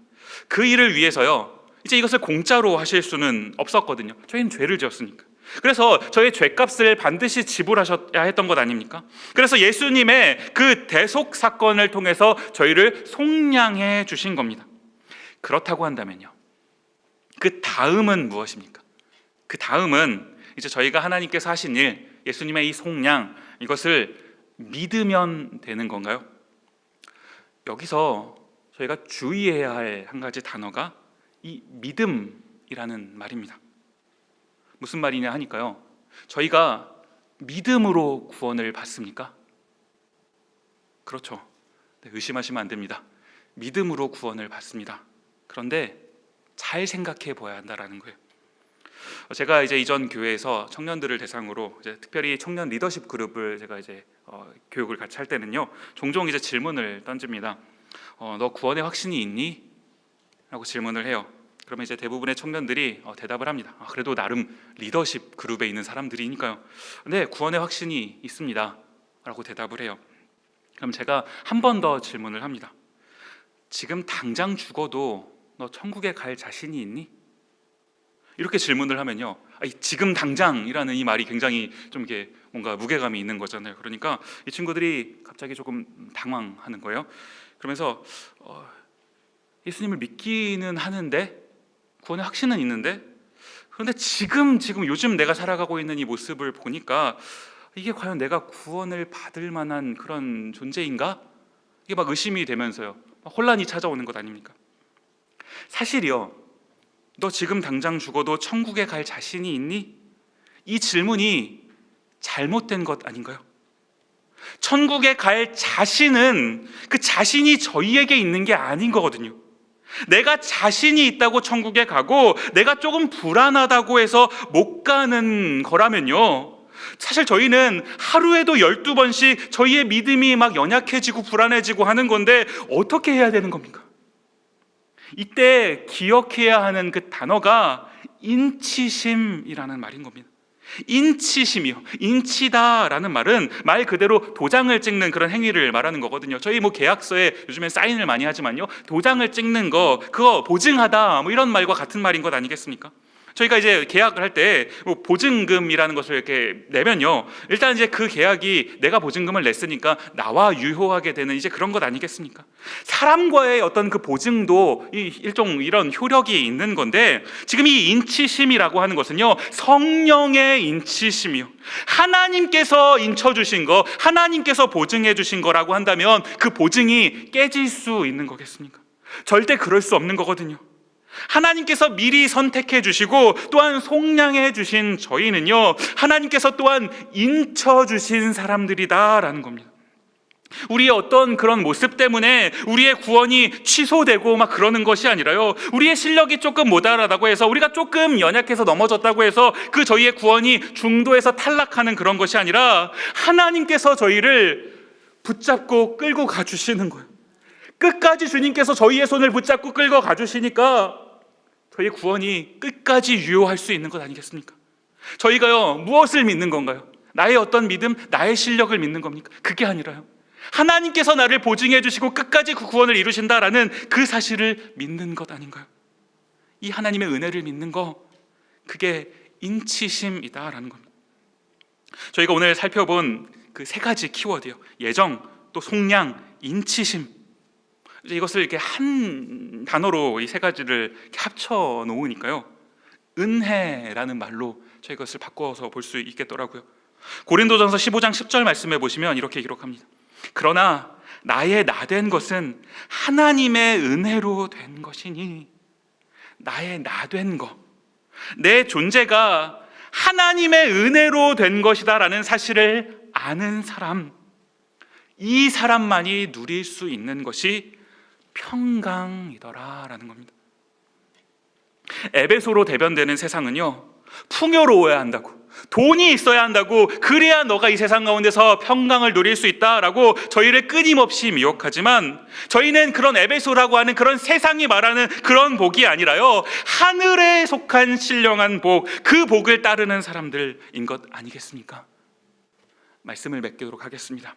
그 일을 위해서요, 이제 이것을 공짜로 하실 수는 없었거든요. 저희는 죄를 지었으니까. 그래서 저의 죄값을 반드시 지불하셔야 했던 것 아닙니까? 그래서 예수님의 그 대속 사건을 통해서 저희를 속량해 주신 겁니다. 그렇다고 한다면요, 그 다음은 무엇입니까? 그 다음은 이제 저희가 하나님께서 하신 일, 예수님의 이 속량, 이것을 믿으면 되는 건가요? 여기서 저희가 주의해야 할 한 가지 단어가 이 믿음이라는 말입니다. 무슨 말이냐 하니까요, 저희가 믿음으로 구원을 받습니까? 그렇죠. 네, 의심하시면 안 됩니다. 믿음으로 구원을 받습니다. 그런데 잘 생각해 보아야 한다라는 거예요. 제가 이제 이전 교회에서 청년들을 대상으로 이제 특별히 청년 리더십 그룹을 제가 이제 교육을 같이 할 때는요, 종종 이제 질문을 던집니다. 너 구원의 확신이 있니? 라고 질문을 해요. 그러면 이제 대부분의 청년들이 대답을 합니다. 그래도 나름 리더십 그룹에 있는 사람들이니까요. 네, 구원의 확신이 있습니다 라고 대답을 해요. 그럼 제가 한 번 더 질문을 합니다. 지금 당장 죽어도 너 천국에 갈 자신이 있니? 이렇게 질문을 하면요, 지금 당장이라는 이 말이 굉장히 좀 이렇게 뭔가 무게감이 있는 거잖아요. 그러니까 이 친구들이 갑자기 조금 당황하는 거예요. 그러면서 예수님을 믿기는 하는데, 구원의 확신은 있는데, 그런데 지금 요즘 내가 살아가고 있는 이 모습을 보니까 이게 과연 내가 구원을 받을 만한 그런 존재인가? 이게 막 의심이 되면서요, 막 혼란이 찾아오는 것 아닙니까? 사실이요, 너 지금 당장 죽어도 천국에 갈 자신이 있니? 이 질문이 잘못된 것 아닌가요? 천국에 갈 자신은 그 자신이 저희에게 있는 게 아닌 거거든요. 내가 자신이 있다고 천국에 가고 내가 조금 불안하다고 해서 못 가는 거라면요, 사실 저희는 하루에도 12번씩 저희의 믿음이 막 연약해지고 불안해지고 하는 건데 어떻게 해야 되는 겁니까? 이때 기억해야 하는 그 단어가 인치심이라는 말인 겁니다. 인치심이요, 인치다라는 말은 말 그대로 도장을 찍는 그런 행위를 말하는 거거든요. 저희 계약서에 요즘엔 사인을 많이 하지만요, 도장을 찍는 거, 그거 보증하다 이런 말과 같은 말인 것 아니겠습니까? 저희가 이제 계약을 할 때 보증금이라는 것을 이렇게 내면요, 일단 이제 그 계약이 내가 보증금을 냈으니까 나와 유효하게 되는 이제 그런 것 아니겠습니까? 사람과의 어떤 그 보증도 일종 이런 효력이 있는 건데, 지금 이 인치심이라고 하는 것은요, 성령의 인치심이요, 하나님께서 인쳐주신 거, 하나님께서 보증해 주신 거라고 한다면 그 보증이 깨질 수 있는 거겠습니까? 절대 그럴 수 없는 거거든요. 하나님께서 미리 선택해 주시고 또한 속량해 주신 저희는요, 하나님께서 또한 인쳐 주신 사람들이다라는 겁니다. 우리의 어떤 그런 모습 때문에 우리의 구원이 취소되고 막 그러는 것이 아니라요, 우리의 실력이 조금 모자라다고 해서, 우리가 조금 연약해서 넘어졌다고 해서 그 저희의 구원이 중도에서 탈락하는 그런 것이 아니라 하나님께서 저희를 붙잡고 끌고 가주시는 거예요. 끝까지 주님께서 저희의 손을 붙잡고 끌고 가주시니까 저희의 구원이 끝까지 유효할 수 있는 것 아니겠습니까? 저희가요, 무엇을 믿는 건가요? 나의 어떤 믿음, 나의 실력을 믿는 겁니까? 그게 아니라요, 하나님께서 나를 보증해 주시고 끝까지 그 구원을 이루신다라는 그 사실을 믿는 것 아닌가요? 이 하나님의 은혜를 믿는 거, 그게 인치심이다라는 겁니다. 저희가 오늘 살펴본 그 세 가지 키워드요, 예정, 또 속량, 인치심, 이것을 이렇게 한 단어로 이 세 가지를 합쳐 놓으니까요, 은혜라는 말로 저희 것을 바꿔서 볼 수 있겠더라고요. 고린도전서 15장 10절 말씀에 보시면 이렇게 기록합니다. 그러나 나의 나된 것은 하나님의 은혜로 된 것이니, 나의 나된 것, 내 존재가 하나님의 은혜로 된 것이다라는 사실을 아는 사람, 이 사람만이 누릴 수 있는 것이 평강이더라라는 겁니다. 에베소로 대변되는 세상은요, 풍요로워야 한다고, 돈이 있어야 한다고, 그래야 너가 이 세상 가운데서 평강을 누릴 수 있다라고 저희를 끊임없이 미혹하지만, 저희는 그런 에베소라고 하는 그런 세상이 말하는 그런 복이 아니라요, 하늘에 속한 신령한 복, 그 복을 따르는 사람들인 것 아니겠습니까? 말씀을 맺도록 하겠습니다.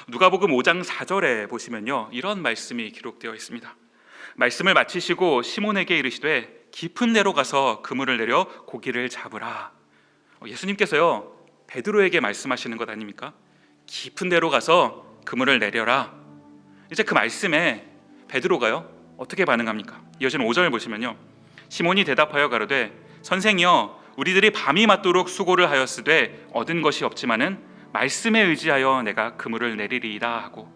누가복음 5장 4절에 보시면요, 이런 말씀이 기록되어 있습니다. 말씀을 마치시고 시몬에게 이르시되 깊은 데로 가서 그물을 내려 고기를 잡으라. 예수님께서요, 베드로에게 말씀하시는 것 아닙니까? 깊은 데로 가서 그물을 내려라. 이제 그 말씀에 베드로가요, 어떻게 반응합니까? 이어지는 5절 보시면요, 시몬이 대답하여 가로되 선생이여, 우리들이 밤이 맞도록 수고를 하였으되 얻은 것이 없지만은 말씀에 의지하여 내가 그물을 내리리이다 하고,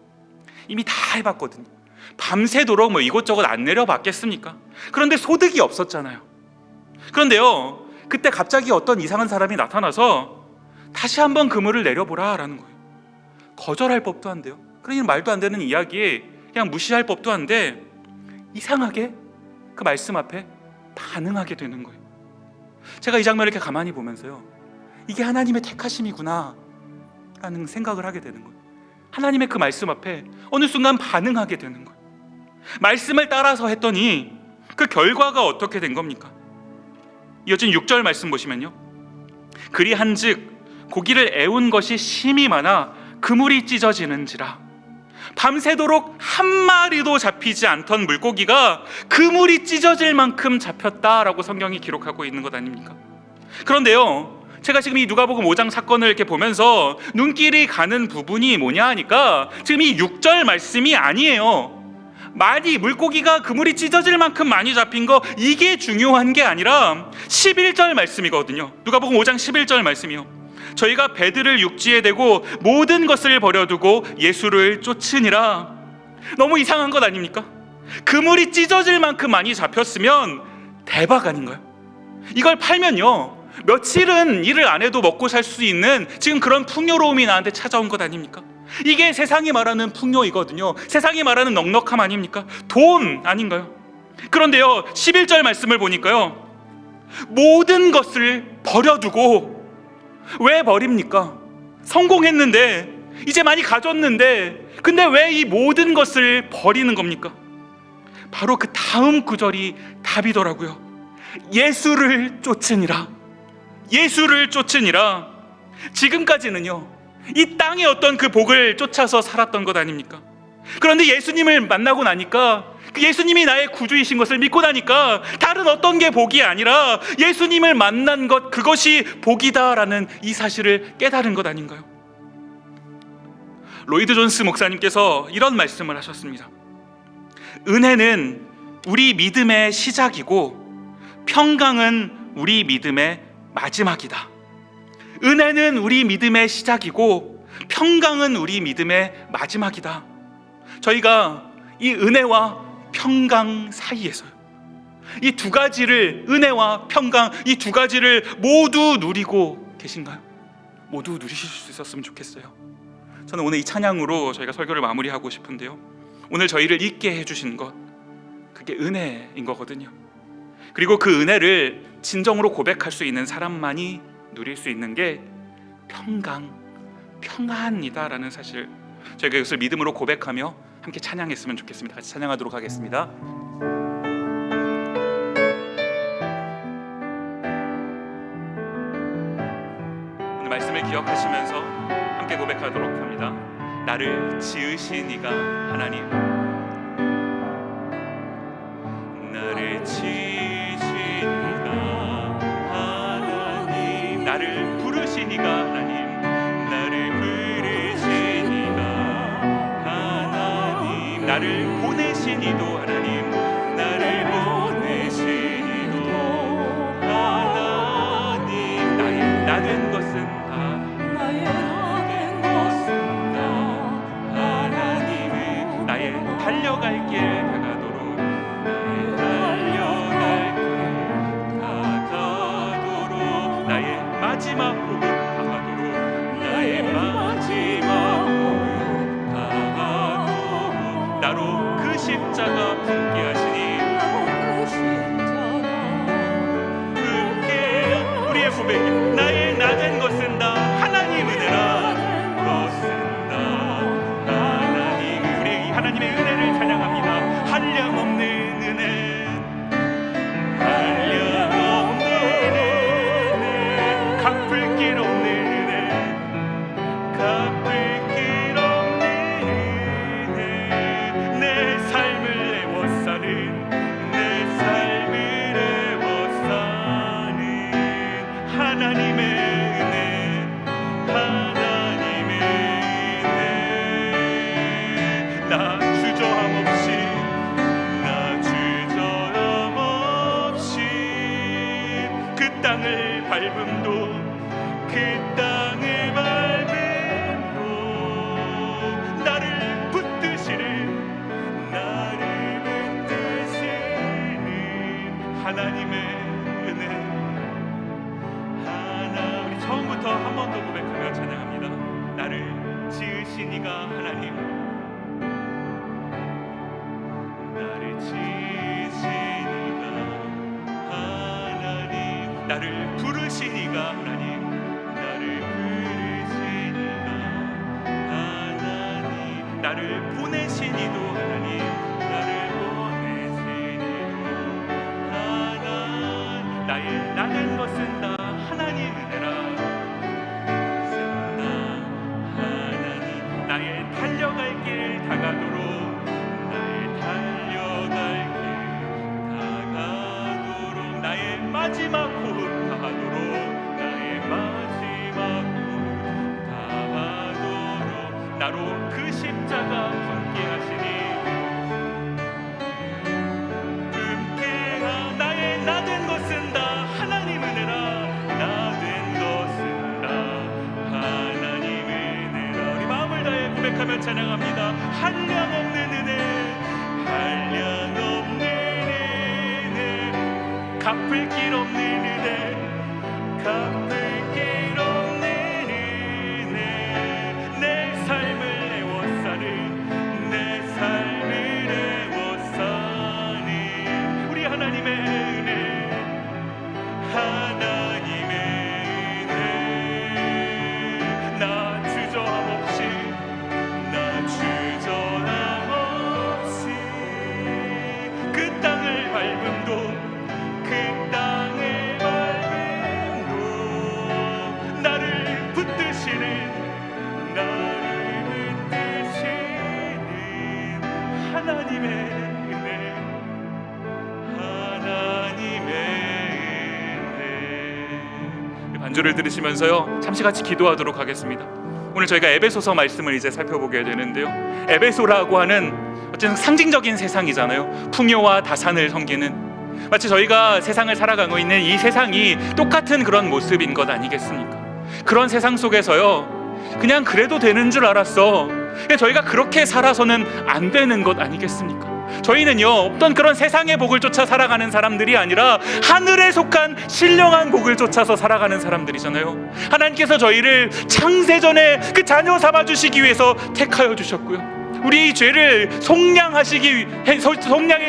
이미 다 해봤거든요. 밤새도록 이곳저곳 안 내려봤겠습니까? 그런데 소득이 없었잖아요. 그런데요, 그때 갑자기 어떤 이상한 사람이 나타나서 다시 한번 그물을 내려보라 라는 거예요. 거절할 법도 한데요, 그러니 말도 안 되는 이야기에 그냥 무시할 법도 한데, 이상하게 그 말씀 앞에 반응하게 되는 거예요. 제가 이 장면을 이렇게 가만히 보면서요, 이게 하나님의 택하심이구나 라는 생각을 하게 되는 거예요. 하나님의 그 말씀 앞에 어느 순간 반응하게 되는 거예요. 말씀을 따라서 했더니 그 결과가 어떻게 된 겁니까? 이어진 6절 말씀 보시면요, 그리한즉 고기를 애운 것이 심히 많아 그물이 찢어지는지라. 밤새도록 한 마리도 잡히지 않던 물고기가 그물이 찢어질 만큼 잡혔다라고 성경이 기록하고 있는 것 아닙니까? 그런데요, 제가 지금 이 누가복음 5장 사건을 이렇게 보면서 눈길이 가는 부분이 뭐냐 하니까 지금 이 6절 말씀이 아니에요. 많이 물고기가 그물이 찢어질 만큼 많이 잡힌 거, 이게 중요한 게 아니라 11절 말씀이거든요. 누가복음 5장 11절 말씀이요. 저희가 배들을 육지에 대고 모든 것을 버려두고 예수를 쫓으니라. 너무 이상한 것 아닙니까? 그물이 찢어질 만큼 많이 잡혔으면 대박 아닌가요? 이걸 팔면요, 며칠은 일을 안 해도 먹고 살 수 있는 지금 그런 풍요로움이 나한테 찾아온 것 아닙니까? 이게 세상이 말하는 풍요이거든요. 세상이 말하는 넉넉함 아닙니까? 돈 아닌가요? 그런데요, 11절 말씀을 보니까요, 모든 것을 버려두고. 왜 버립니까? 성공했는데, 이제 많이 가졌는데, 근데 왜 이 모든 것을 버리는 겁니까? 바로 그 다음 구절이 답이더라고요. 예수를 쫓으니라. 예수를 쫓으니라. 지금까지는요, 이 땅의 어떤 그 복을 쫓아서 살았던 것 아닙니까? 그런데 예수님을 만나고 나니까, 그 예수님이 나의 구주이신 것을 믿고 나니까 다른 어떤 게 복이 아니라 예수님을 만난 것, 그것이 복이다라는 이 사실을 깨달은 것 아닌가요? 로이드 존스 목사님께서 이런 말씀을 하셨습니다. 은혜는 우리 믿음의 시작이고 평강은 우리 믿음의 마지막이다. 은혜는 우리 믿음의 시작이고 평강은 우리 믿음의 마지막이다. 저희가 이 은혜와 평강 사이에서요, 이 두 가지를, 은혜와 평강, 이 두 가지를 모두 누리고 계신가요? 모두 누리실 수 있었으면 좋겠어요. 저는 오늘 이 찬양으로 저희가 설교를 마무리하고 싶은데요, 오늘 저희를 있게 해주신 것, 그게 은혜인 거거든요. 그리고 그 은혜를 진정으로 고백할 수 있는 사람만이 누릴 수 있는 게 평강, 평안이다라는 사실, 저희가 이것을 믿음으로 고백하며 함께 찬양했으면 좋겠습니다. 같이 찬양하도록 하겠습니다. 오늘 말씀을 기억하시면서 함께 고백하도록 합니다. 나를 지으신 이가 하나님, 나를 지으신 이가 하나님, 나를 부르신 이가 하나님, 나를 부르신 이가 하나님, 나를 보내신 이도 하나님, 나를 보내신 이도 하나님, 나의 나된 것은 다, 나의 나된 것은 다 하나님의, 나의 달려갈 길 다가도록, 나의 달려갈 길 다가도록, 나의 마지막 호흡 다가도록, 나의 마지막 호흡 다가도록, 나로 그 십자가 품게 하시니, 품게 우리의 고백이, 나의 나된 것은 다 하나님 은혜라, 것은 다 하나님, 우리 이 하나님의 은혜를 찬양합니다. 한량없는 은혜, 한량없는 은혜, 갚을 길 없는 은혜, 갚을 길 없는 은혜, 내 삶을 애워싸는, 내 삶을 애워싸는 하나님의 은혜, 하나님의 은혜. 나 주저함 없이, 나 주저함 없이 그 땅을 밟음도, 그 땅을 밟음도 나를 붙드시는, 나를 붙드시는 하나님의 은혜. 하나, 우리 처음부터 한 번 더 고백하며 찬양합니다. 나를 지으신 이가 하나님, 나를 지으신 이가 하나님, 나를 부르신 이가 하나님, 나를 부르신 이가 하나님, 나를 보내신 이도 하나님, 나를 보내신 이도 하나님, 나의 나는 것은 다 하나님 은혜라, 것은 다 하나님, 나의 달려갈 길 다가 한번 찬양합니다. 한량없는 은혜, 한량없는 은혜, 갚을 길 없는 은혜, 갚을 길 없는 은혜, 내 삶을 애워싸는, 내 삶을 애워싸는 우리 하나님의 은혜, 하나님의 은혜. 나 주저함 없이, 나 주저함 없이 그 땅을 밟음도, 그 땅을 밟음도 나를 붙드시는, 나를 붙드시는 하나님의 은혜, 하나님의 은혜. 반주를 들으시면서요, 잠시 같이 기도하도록 하겠습니다. 오늘 저희가 에베소서 말씀을 이제 살펴보게 되는데요, 에베소라고 하는 어쨌든 상징적인 세상이잖아요. 풍요와 다산을 섬기는, 마치 저희가 세상을 살아가고 있는 이 세상이 똑같은 그런 모습인 것 아니겠습니까? 그런 세상 속에서요, 그냥 그래도 되는 줄 알았어, 그냥 저희가 그렇게 살아서는 안 되는 것 아니겠습니까? 저희는요, 어떤 그런 세상의 복을 쫓아 살아가는 사람들이 아니라 하늘에 속한 신령한 복을 쫓아서 살아가는 사람들이잖아요. 하나님께서 저희를 창세전에 그 자녀 삼아주시기 위해서 택하여 주셨고요, 우리의 죄를 속량해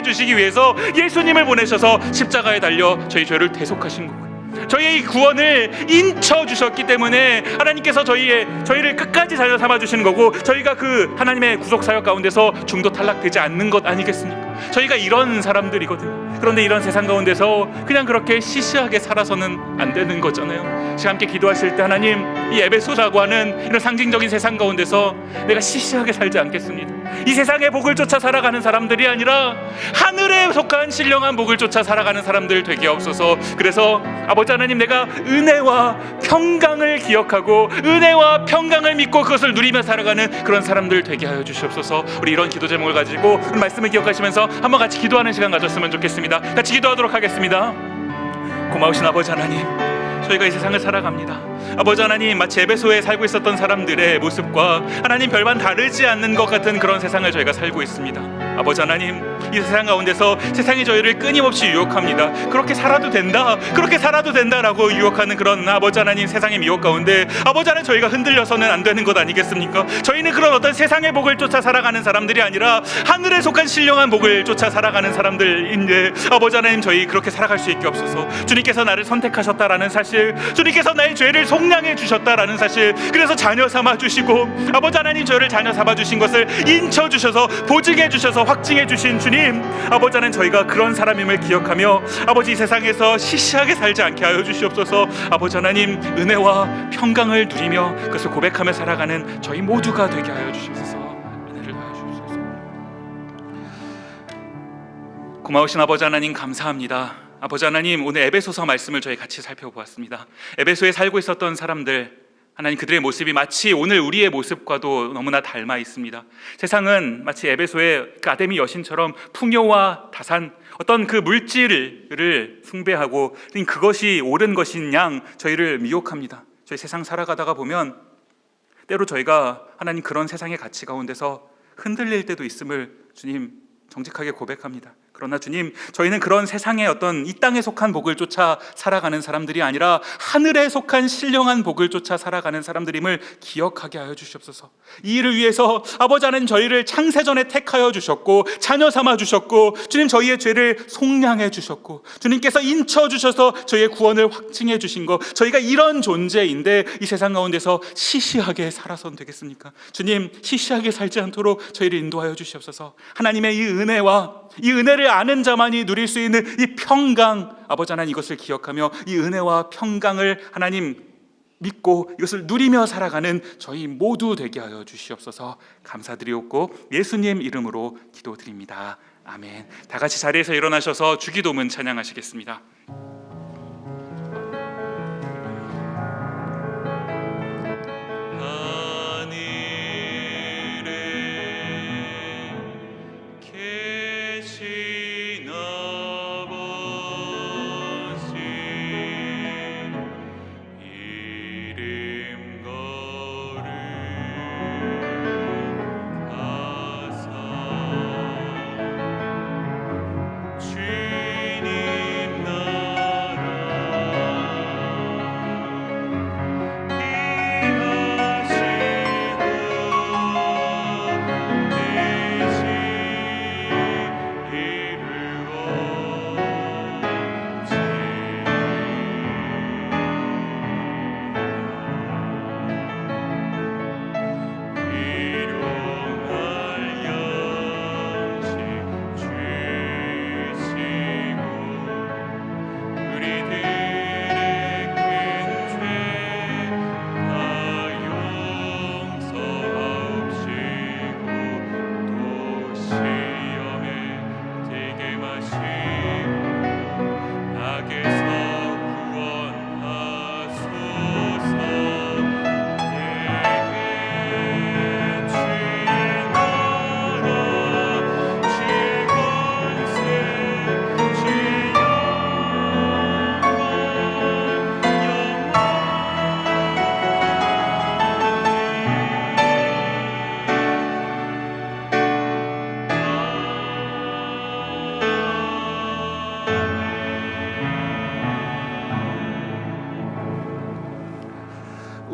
주시기 위해서 예수님을 보내셔서 십자가에 달려 저희 죄를 대속하신 거고요, 저희의 구원을 인쳐 주셨기 때문에 하나님께서 저희를 끝까지 자녀 삼아 주시는 거고, 저희가 그 하나님의 구속 사역 가운데서 중도 탈락되지 않는 것 아니겠습니까? 저희가 이런 사람들이거든요. 그런데 이런 세상 가운데서 그냥 그렇게 시시하게 살아서는 안 되는 거잖아요. 지금 함께 기도하실 때, 하나님, 이 에베소라고 하는 이런 상징적인 세상 가운데서 내가 시시하게 살지 않겠습니다. 이 세상의 복을 쫓아 살아가는 사람들이 아니라 하늘에 속한 신령한 복을 쫓아 살아가는 사람들 되게 없어서, 그래서 아버지 하나님, 내가 은혜와 평강을 기억하고 은혜와 평강을 믿고 그것을 누리며 살아가는 그런 사람들 되게 하여 주시옵소서. 우리 이런 기도 제목을 가지고 말씀을 기억하시면서 한번 같이 기도하는 시간 가졌으면 좋겠습니다. 같이 기도하도록 하겠습니다. 고마우신 아버지 하나님, 저희가 이 세상을 살아갑니다. 아버지 하나님, 마치 에베소에 살고 있었던 사람들의 모습과 하나님 별반 다르지 않는 것 같은 그런 세상을 저희가 살고 있습니다. 아버지 하나님, 이 세상 가운데서 세상이 저희를 끊임없이 유혹합니다. 그렇게 살아도 된다, 그렇게 살아도 된다라고 유혹하는 그런 아버지 하나님 세상의 미혹 가운데, 아버지 하나님, 저희가 흔들려서는 안 되는 것 아니겠습니까? 저희는 그런 어떤 세상의 복을 쫓아 살아가는 사람들이 아니라 하늘에 속한 신령한 복을 쫓아 살아가는 사람들인데, 아버지 하나님, 저희 그렇게 살아갈 수 있게 없어서, 주님께서 나를 선택하셨다라는 사실, 주님께서 나의 죄를 속량해 주셨다라는 사실, 그래서 자녀 삼아 주시고, 아버지 하나님, 저희를 자녀 삼아 주신 것을 인쳐 주셔서 보증해 주셔서 확증해 주신 주님, 아버지 하나님, 저희가 그런 사람임을 기억하며 아버지, 이 세상에서 시시하게 살지 않게 하여 주시옵소서. 아버지 하나님, 은혜와 평강을 누리며 그것을 고백하며 살아가는 저희 모두가 되게 하여 주시옵소서. 은혜를 더하여 주옵소서. 고마우신 아버지 하나님, 감사합니다. 아버지 하나님, 오늘 에베소서 말씀을 저희 같이 살펴보았습니다. 에베소에 살고 있었던 사람들, 하나님, 그들의 모습이 마치 오늘 우리의 모습과도 너무나 닮아 있습니다. 세상은 마치 에베소의 그 아데미 여신처럼 풍요와 다산, 어떤 그 물질을 숭배하고 그것이 옳은 것인 양 저희를 미혹합니다. 저희 세상 살아가다가 보면 때로 저희가 하나님 그런 세상의 가치 가운데서 흔들릴 때도 있음을 주님 정직하게 고백합니다. 그러나 주님, 저희는 그런 세상의 어떤 이 땅에 속한 복을 쫓아 살아가는 사람들이 아니라 하늘에 속한 신령한 복을 쫓아 살아가는 사람들임을 기억하게 하여 주시옵소서. 이 일을 위해서 아버지 하나님, 저희를 창세전에 택하여 주셨고 자녀 삼아 주셨고, 주님, 저희의 죄를 속량해 주셨고, 주님께서 인쳐 주셔서 저희의 구원을 확증해 주신 것, 저희가 이런 존재인데 이 세상 가운데서 시시하게 살아선 되겠습니까? 주님, 시시하게 살지 않도록 저희를 인도하여 주시옵소서. 하나님의 이 은혜와 이 은혜를 아는 자만이 누릴 수 있는 이 평강, 아버지 하나님, 이것을 기억하며 이 은혜와 평강을 하나님 믿고 이것을 누리며 살아가는 저희 모두 되게 하여 주시옵소서. 감사드리옵고 예수님 이름으로 기도드립니다. 아멘. 다 같이 자리에서 일어나셔서 주기도문 찬양하시겠습니다.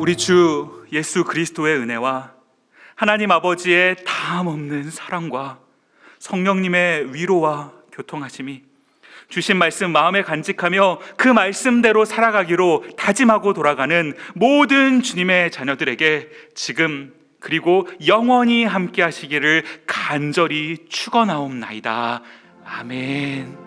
우리 주 예수 그리스도의 은혜와 하나님 아버지의 다함없는 사랑과 성령님의 위로와 교통하심이 주신 말씀 마음에 간직하며 그 말씀대로 살아가기로 다짐하고 돌아가는 모든 주님의 자녀들에게 지금 그리고 영원히 함께 하시기를 간절히 축원하옵나이다. 아멘.